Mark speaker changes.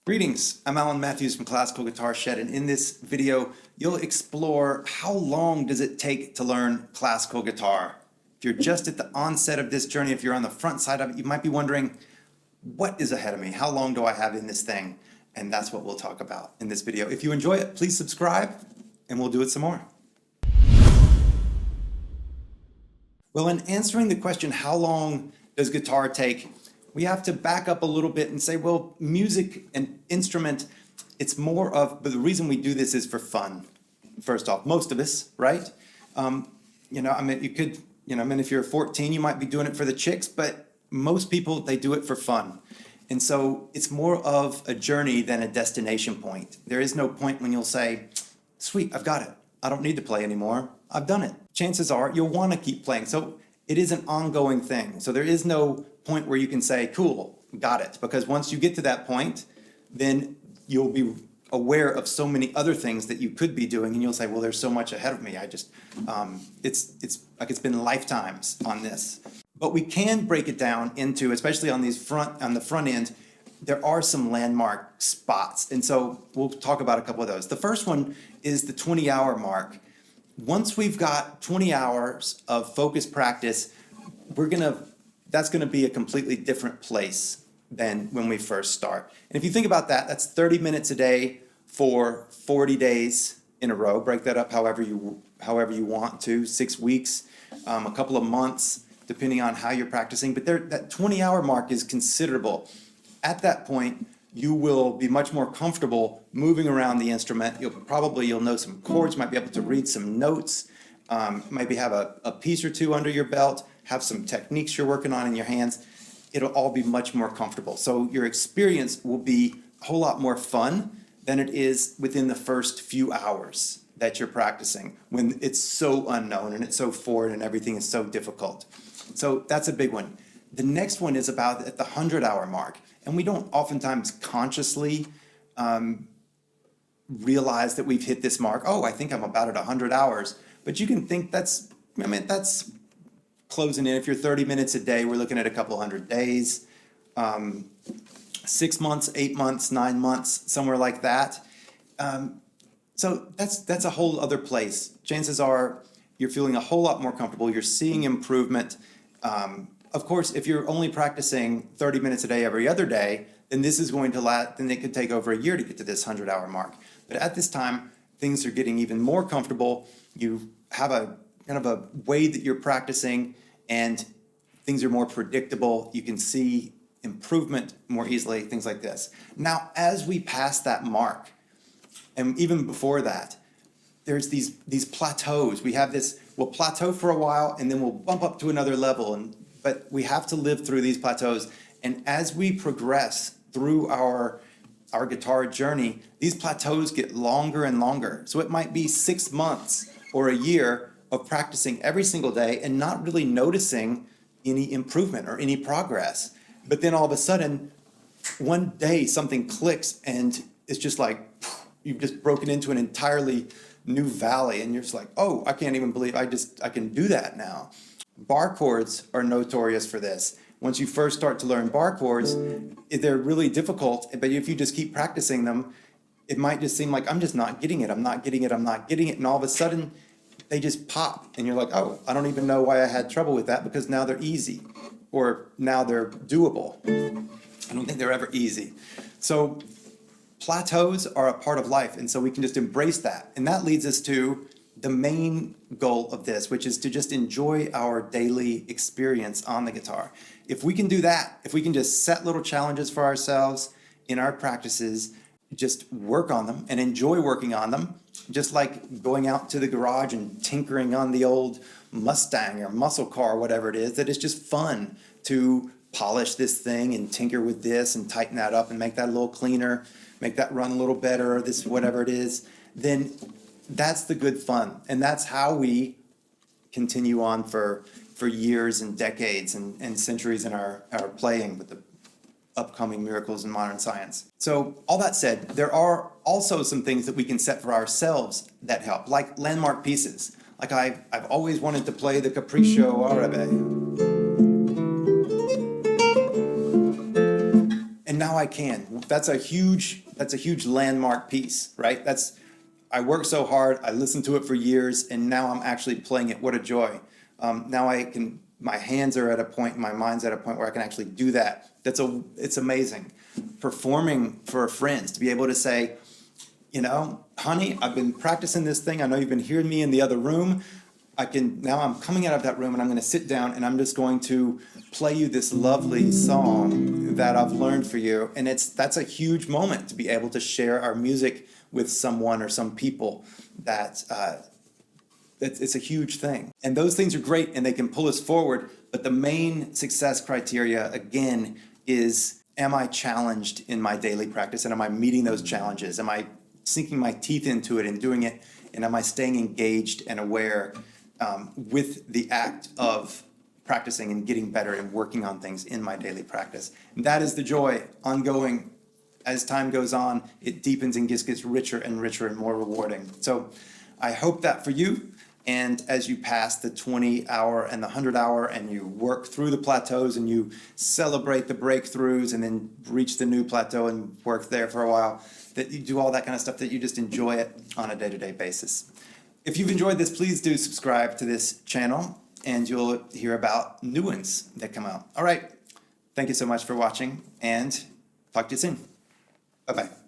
Speaker 1: Greetings, I'm Alan Matthews from Classical Guitar Shed, and in this video you'll explore how long does it take to learn classical guitar. If you're just at the onset of this journey, if you're on the front side of it, you might be wondering, what is ahead of me? How long do I have in this thing? And that's what we'll talk about in this video. If you enjoy it, please subscribe and we'll do it some more. Well, in answering the question, how long does guitar take, we have to back up a little bit and say, well, music and instrument, it's more of, but the reason we do this is for fun. First off, most of us, right? If you're 14, you might be doing it for the chicks, but most people, they do it for fun. And so it's more of a journey than a destination point. There is no point when you'll say, sweet, I've got it. I don't need to play anymore. I've done it. Chances are you'll want to keep playing. So it is an ongoing thing. So there is no point where you can say, cool, got it. Because once you get to that point, then you'll be aware of so many other things that you could be doing, and you'll say, well, there's so much ahead of me. It's like it's been lifetimes on this. But we can break it down into, especially on the front end, there are some landmark spots. And so we'll talk about a couple of those. The first one is the 20-hour mark. Once we've got 20 hours of focused practice, that's gonna be a completely different place than when we first start. And if you think about that, that's 30 minutes a day for 40 days in a row. Break that up however you want to, 6 weeks, a couple of months, depending on how you're practicing. But that 20-hour mark is considerable. At that point, you will be much more comfortable moving around the instrument. You'll know some chords, might be able to read some notes, maybe have a piece or two under your belt, have some techniques you're working on in your hands. It'll all be much more comfortable. So your experience will be a whole lot more fun than it is within the first few hours that you're practicing, when it's so unknown and it's so foreign and everything is so difficult. So that's a big one. The next one is about at the 100-hour mark. And we don't oftentimes consciously realize that we've hit this mark. Oh, I think I'm about at 100 hours. But you can think that's closing in. If you're 30 minutes a day, we're looking at a couple hundred days, 6 months, 8 months, 9 months, somewhere like that. So that's a whole other place. Chances are you're feeling a whole lot more comfortable. You're seeing improvement. Of course, if you're only practicing 30 minutes a day every other day, then this is going to then it could take over a year to get to this 100-hour mark. But at this time, things are getting even more comfortable. You have a kind of a way that you're practicing, and things are more predictable. You can see improvement more easily, things like this. Now, as we pass that mark, and even before that, there's these plateaus. We have this, we'll plateau for a while, and then we'll bump up to another level. But we have to live through these plateaus. And as we progress through our guitar journey, these plateaus get longer and longer. So it might be 6 months or a year of practicing every single day and not really noticing any improvement or any progress. But then all of a sudden, one day something clicks and it's just like, you've just broken into an entirely new valley, and you're just like, oh, I can't even believe I can do that now. Bar chords are notorious for this. Once you first start to learn bar chords, they're really difficult, but if you just keep practicing them, it might just seem like I'm just not getting it, I'm not getting it, and all of a sudden they just pop, and you're like, oh, I don't even know why I had trouble with that, because now they're easy, or now they're doable. I don't think they're ever easy. So plateaus are a part of life, and so we can just embrace that. And that leads us to the main goal of this, which is to just enjoy our daily experience on the guitar. If we can do that, if we can just set little challenges for ourselves in our practices, just work on them and enjoy working on them, just like going out to the garage and tinkering on the old Mustang or muscle car, whatever it is, that it's just fun to polish this thing and tinker with this and tighten that up and make that a little cleaner, make that run a little better, or this, whatever it is, then that's the good fun. And that's how we continue on for years and decades and centuries in our playing with the upcoming miracles in modern science. So all that said, there are also some things that we can set for ourselves that help, like landmark pieces. Like I've always wanted to play the Capriccio Arabe. And now I can. That's a huge landmark piece, right? I worked so hard, I listened to it for years, and now I'm actually playing it. What a joy. Now my hands are at a point, my mind's at a point where I can actually do that. It's amazing. Performing for friends, to be able to say, honey, I've been practicing this thing. I know you've been hearing me in the other room. Now I'm coming out of that room and I'm going to sit down and I'm just going to play you this lovely song that I've learned for you. And that's a huge moment to be able to share our music with someone or some people. It's a huge thing. And those things are great and they can pull us forward. But the main success criteria, again, is, am I challenged in my daily practice? And am I meeting those challenges? Am I sinking my teeth into it and doing it? And am I staying engaged and aware with the act of practicing and getting better and working on things in my daily practice? And that is the joy, ongoing. As time goes on, it deepens and gets richer and richer and more rewarding. So I hope that for you. And as you pass the 20-hour and the 100-hour and you work through the plateaus and you celebrate the breakthroughs and then reach the new plateau and work there for a while, that you do all that kind of stuff, that you just enjoy it on a day-to-day basis. If you've enjoyed this, please do subscribe to this channel and you'll hear about new ones that come out. All right. Thank you so much for watching and talk to you soon. Bye-bye.